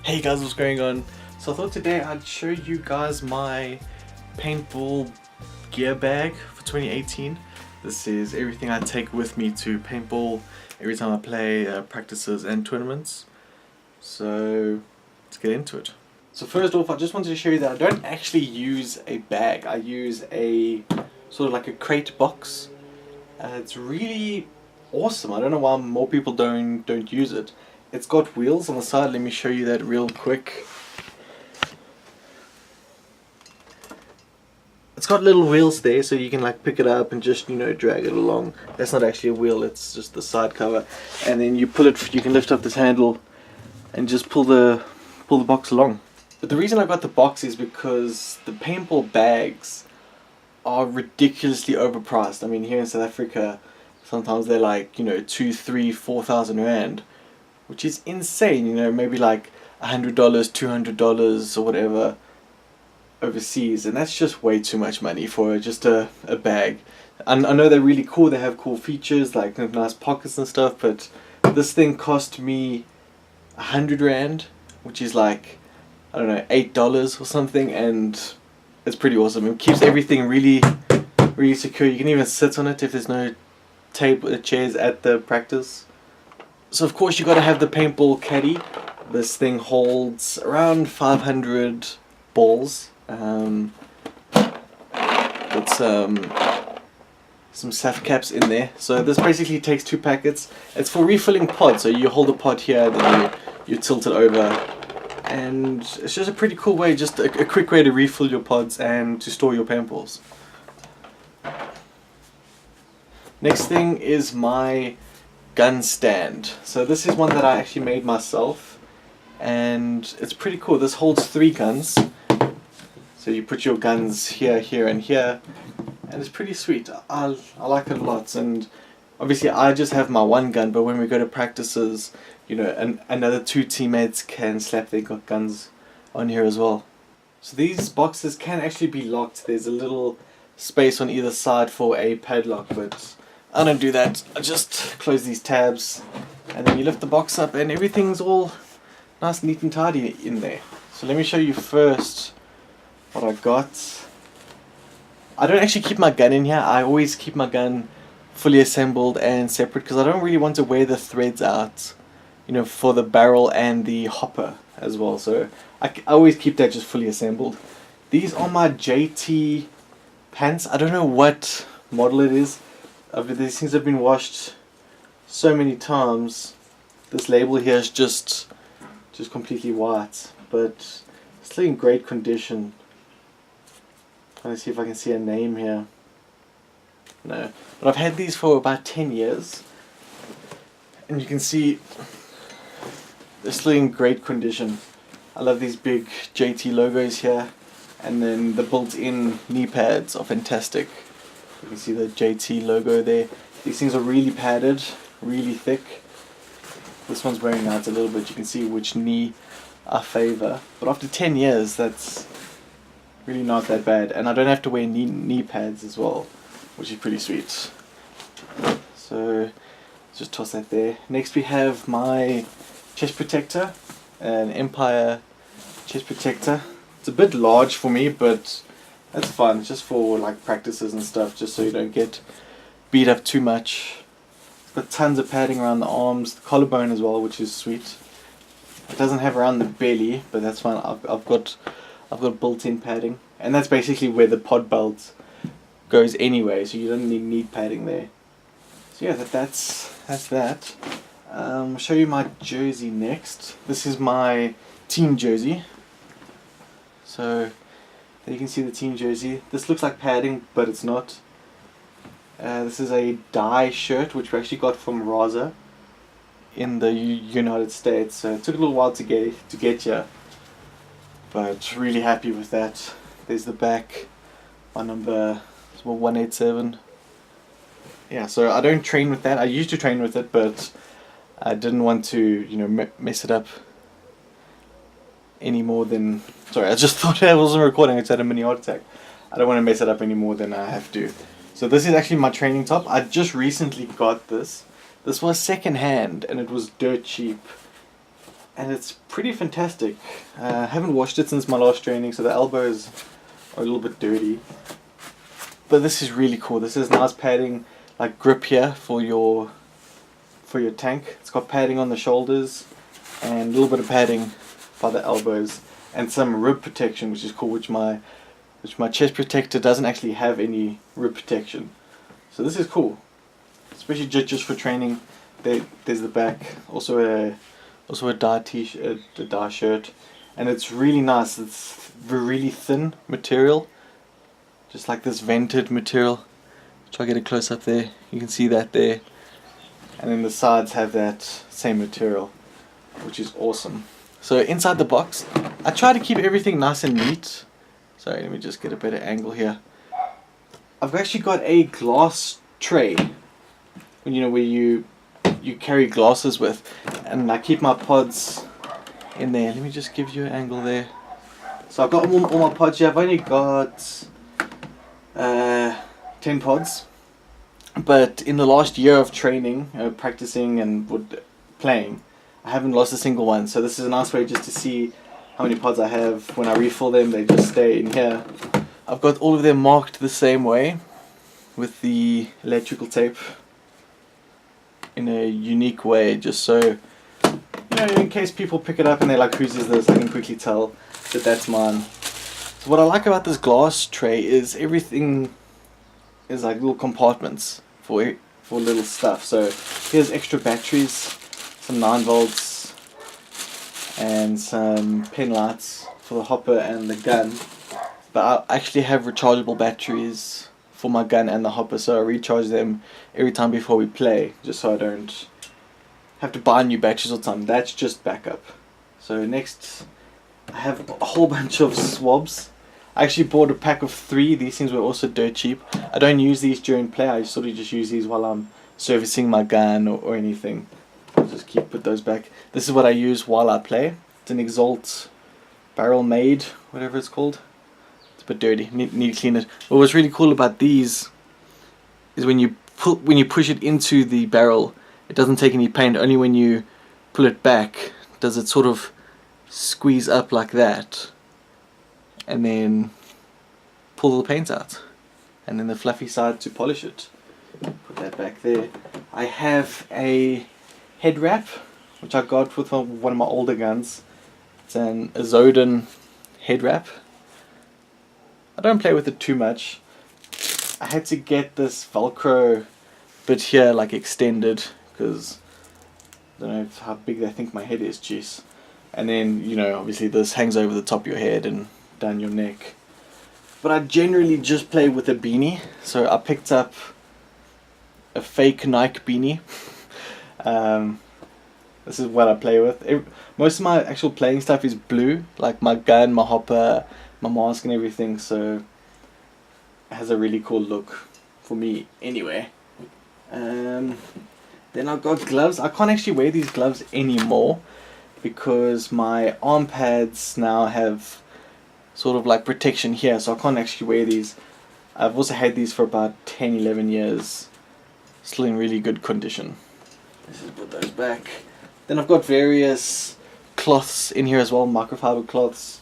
Hey guys, what's going on? So I thought today I'd show you guys my paintball gear bag for 2018. This is everything I take with me to paintball every time I play practices and tournaments. So let's get into it. So first off, I just wanted to show you that I don't actually use a bag. I use a sort of like a crate box. It's really awesome. I don't know why more people don't use it. It's got wheels on the side. Let me show you that real quick. It's got little wheels there, so you can like pick it up and just, you know, drag it along. That's not actually a wheel, it's just the side cover. And then you pull it, you can lift up this handle and just pull the box along. But the reason I got the box is because the paintball bags are ridiculously overpriced. I mean, here in South Africa, sometimes they're like, you know, 2, 3, 4,000 rand. Which is insane, you know, maybe like $100, $200 or whatever overseas, and that's just way too much money for just a bag. And I know they're really cool, they have cool features like nice pockets and stuff, but this thing cost me 100 rand, which is like, I don't know, $8 or something, and it's pretty awesome. It keeps everything really secure. You can even sit on it if there's no chairs at the practice. So of course you got to have the paintball caddy. This thing holds around 500 balls. Got some SAF caps in there. So this basically takes 2 packets. It's for refilling pods. So you hold a pod here, then you tilt it over, and it's just a pretty cool way, just a quick way to refill your pods and to store your paintballs. Next thing is my gun stand. So this is one that I actually made myself, and it's pretty cool. This holds 3 guns, so you put your guns here, here and here, and it's pretty sweet. I like it a lot. And obviously I just have my one gun, but when we go to practices, you know, another 2 teammates can slap their guns on here as well. So these boxes can actually be locked. There's a little space on either side for a padlock, but I don't do that. I just close these tabs and then you lift the box up and everything's all nice, neat and tidy in there. So let me show you first what I got. I don't actually keep my gun in here. I always keep my gun fully assembled and separate because I don't really want to wear the threads out, you know, for the barrel and the hopper as well. So I always keep that just fully assembled. These are my JT pants. I don't know what model it is. These things have been washed so many times. This label here is just completely white, but still in great condition. Trying to see if I can see a name here. No, but I've had these for about 10 years, and you can see they're still in great condition. I love these big JT logos here, and then the built-in knee pads are fantastic. You can see the JT logo there. These things are really padded, really thick. This one's wearing out a little bit. You can see which knee I favor. But after 10 years, that's really not that bad. And I don't have to wear knee pads as well, which is pretty sweet. So just toss that there. Next we have my chest protector, an Empire chest protector. It's a bit large for me, but that's fun, just for like practices and stuff, just so you don't get beat up too much. It's got tons of padding around the arms, the collarbone as well, which is sweet. It doesn't have around the belly, but that's fine. I've got built-in padding, and that's basically where the pod belt goes anyway, so you don't need padding there. So yeah, that's that. I'll show you my jersey next. This is my team jersey. So you can see the team jersey. This looks like padding, but it's not. This is a dye shirt, which we actually got from Raza in the United States. So it took a little while to get here, but really happy with that. There's the back. My number is 187. Yeah, so I don't train with that. I used to train with it, but I didn't want to, you know, mess it up any more than... Sorry, I just thought I wasn't recording. I just had a mini heart attack. I don't want to mess it up any more than I have to. So this is actually my training top. I just recently got this. This was second hand and it was dirt cheap. and it's pretty fantastic. I haven't washed it since my last training, so the elbows are a little bit dirty. But this is really cool. This is nice padding, like grip here for your tank. It's got padding on the shoulders and a little bit of padding by the elbows and some rib protection, which is cool, which my chest protector doesn't actually have any rib protection. So this is cool, especially just for training. There's the back, also a dye t-shirt, a dye shirt, and it's really nice. It's really thin material, just like this vented material. Try to get a close up there. You can see that there, and then the sides have that same material, which is awesome. So inside the box, I try to keep everything nice and neat. Sorry, let me just get a better angle here. I've actually got a glass tray, you know, where you carry glasses with, and I keep my pods in there. Let me just give you an angle there. So I've got all my pods here. I've only got 10 pods, but in the last year of training, practicing and playing, I haven't lost a single one. So this is a nice way just to see how many pods I have. When I refill them, they just stay in here. I've got all of them marked the same way with the electrical tape in a unique way, just so, you know, in case people pick it up and they're like, whose is this, I can quickly tell that that's mine. So what I like about this glass tray is everything is like little compartments for little stuff. So here's extra batteries, some 9 volts and some pen lights for the hopper and the gun. But I actually have rechargeable batteries for my gun and the hopper, so I recharge them every time before we play, just so I don't have to buy new batteries all the time. That's just backup. So next, I have a whole bunch of swabs. I actually bought a pack of 3. These things were also dirt cheap. I don't use these during play. I sort of just use these while I'm servicing my gun or anything. I'll just put those back. This is what I use while I play. It's an Exalt barrel made, whatever it's called. It's a bit dirty. Need to clean it. But what's really cool about these is when you push it into the barrel, it doesn't take any paint. Only when you pull it back does it sort of squeeze up like that, and then pull the paint out, and then the fluffy side to polish it. Put that back there. I have a head wrap which I got with one of my older guns. It's a Zodin head wrap. I don't play with it too much. I had to get this Velcro bit here like extended because I don't know how big they think my head is, jeez. And then, you know, obviously this hangs over the top of your head and down your neck. But I generally just play with a beanie. So I picked up a fake Nike beanie. This is what I play with. Most of my actual playing stuff is blue, like my gun, my hopper, my mask and everything, so it has a really cool look for me anyway. Then I've got gloves. I can't actually wear these gloves anymore because my arm pads now have sort of like protection here, so I can't actually wear these. I've also had these for about 10-11 years, still in really good condition. Let's just put those back. Then I've got various cloths in here as well, microfiber cloths.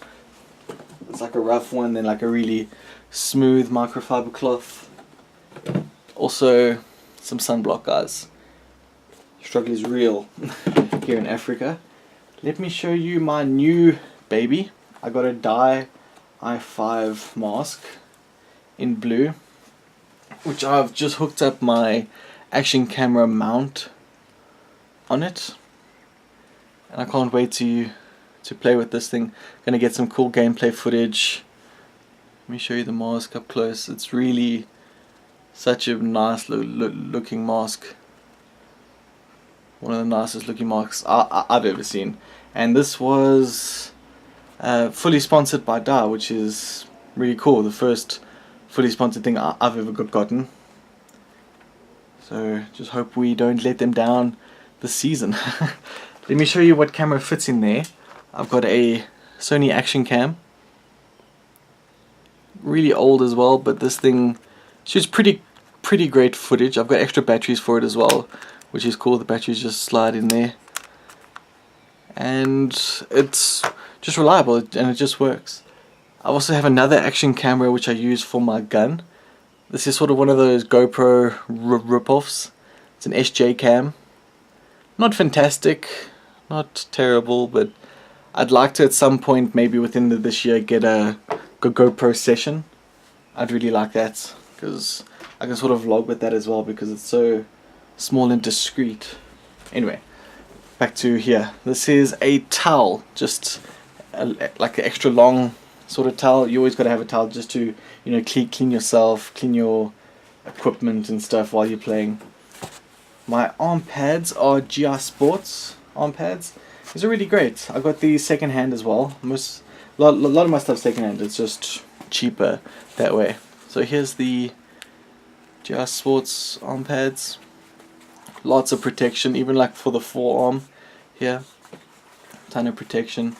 It's like a rough one, then like a really smooth microfiber cloth. Also some sunblock, guys. Struggle is real here in Africa. Let me show you my new baby. I got a dye i5 mask in blue, which I've just hooked up my action camera mount on it, and I can't wait to play with this thing. Gonna get some cool gameplay footage. Let me show you the mask up close. It's really such a nice looking mask. One of the nicest looking masks I've ever seen. And this was fully sponsored by Da, which is really cool. The first fully sponsored thing I've ever gotten. So just hope we don't let them down this season. Let me show you what camera fits in there. I've got a Sony Action Cam. Really old as well, but this thing shoots pretty great footage. I've got extra batteries for it as well, which is cool. The batteries just slide in there. and it's just reliable and it just works. I also have another action camera which I use for my gun. This is sort of one of those GoPro rip-offs. It's an SJ cam. Not fantastic, not terrible, but I'd like to at some point, maybe within this year, get a GoPro session. I'd really like that, because I can sort of vlog with that as well, because it's so small and discreet. Anyway, back to here. This is a towel, just like an extra long sort of towel. You always got to have a towel just to, you know, clean yourself, clean your equipment and stuff while you're playing. My arm pads are GI Sports arm pads. These are really great. I got these second hand as well. A lot of my stuff's second hand. It's just cheaper that way. So here's the GI Sports arm pads. Lots of protection, even like for the forearm here. Ton of protection.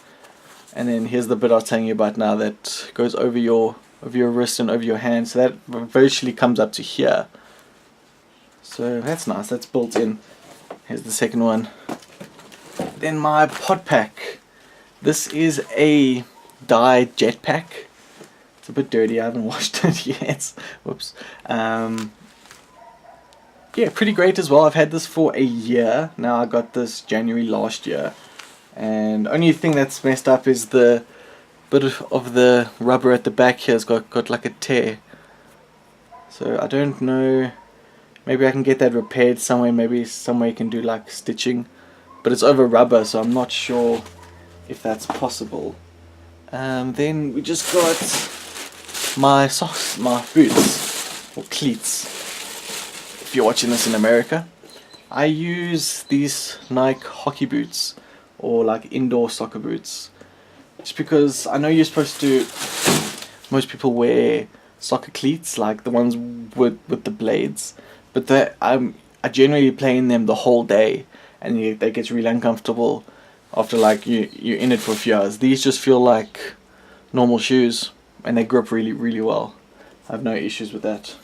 And then here's the bit I was telling you about now that goes over your wrist and over your hand. So that virtually comes up to here. So that's nice. That's built in. Here's the second one. Then my pod pack. This is a dye jetpack. It's a bit dirty. I haven't washed it yet. Whoops. Yeah, pretty great as well. I've had this for a year now. I got this January last year, and only thing that's messed up is the bit of the rubber at the back here has got like a tear. So I don't know. Maybe I can get that repaired somewhere. Maybe somewhere you can do like stitching, but it's over rubber, so I'm not sure if that's possible. Then we just got my socks, my boots or cleats. If you're watching this in America, I use these Nike hockey boots or like indoor soccer boots, just because I know you're supposed to. Most people wear soccer cleats, like the ones with the blades, but I generally play in them the whole day, and that gets really uncomfortable after like you're in it for a few hours. These just feel like normal shoes, and they grip really well. I have no issues with that.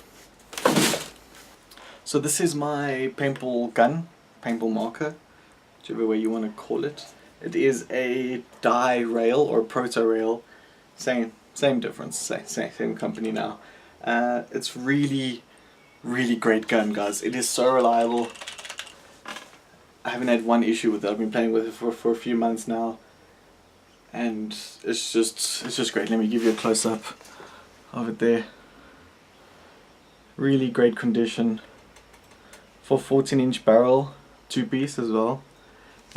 So this is my paintball gun, paintball marker, whichever way you want to call it. It is a dye rail or a Proto rail, same difference, same company now. It's really great gun, guys. It is so reliable. I haven't had one issue with it. I've been playing with it for a few months now, and it's just great. Let me give you a close up of it there. Really great condition. For 14-inch barrel, 2-piece as well.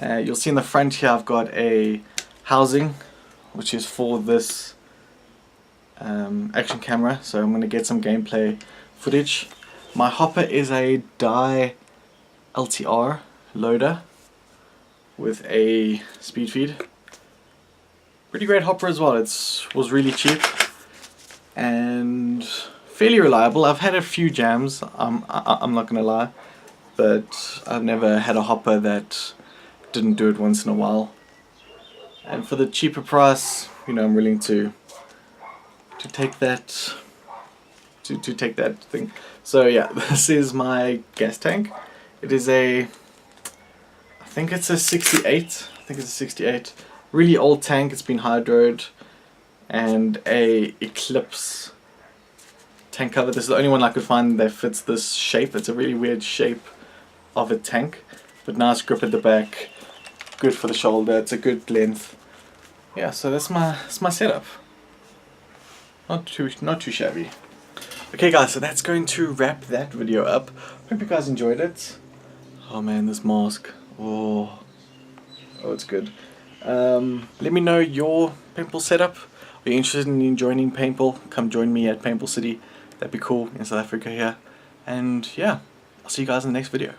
You'll see in the front here I've got a housing, which is for this action camera, so I'm going to get some gameplay footage. My hopper is a dye LTR loader with a speed feed. Pretty great hopper as well. It was really cheap and fairly reliable. I've had a few jams, I'm not going to lie, but I've never had a hopper that didn't do it once in a while. And for the cheaper price, you know, I'm willing to take that take that thing. So yeah, this is my gas tank. It is I think it's a 68. I think it's a 68. Really old tank. It's been hydroed, and a Eclipse tank cover. This is the only one I could find that fits this shape. It's a really weird shape of a tank, but nice grip at the back, good for the shoulder. It's a good length. Yeah, so that's my setup. Not too shabby. Okay guys, so that's going to wrap that video up. Hope you guys enjoyed it. Oh man, this mask. Oh, it's good. Let me know your paintball setup. Are you interested in joining paintball? Come join me at Paintball City. That'd be cool in South Africa here. And yeah, I'll see you guys in the next video.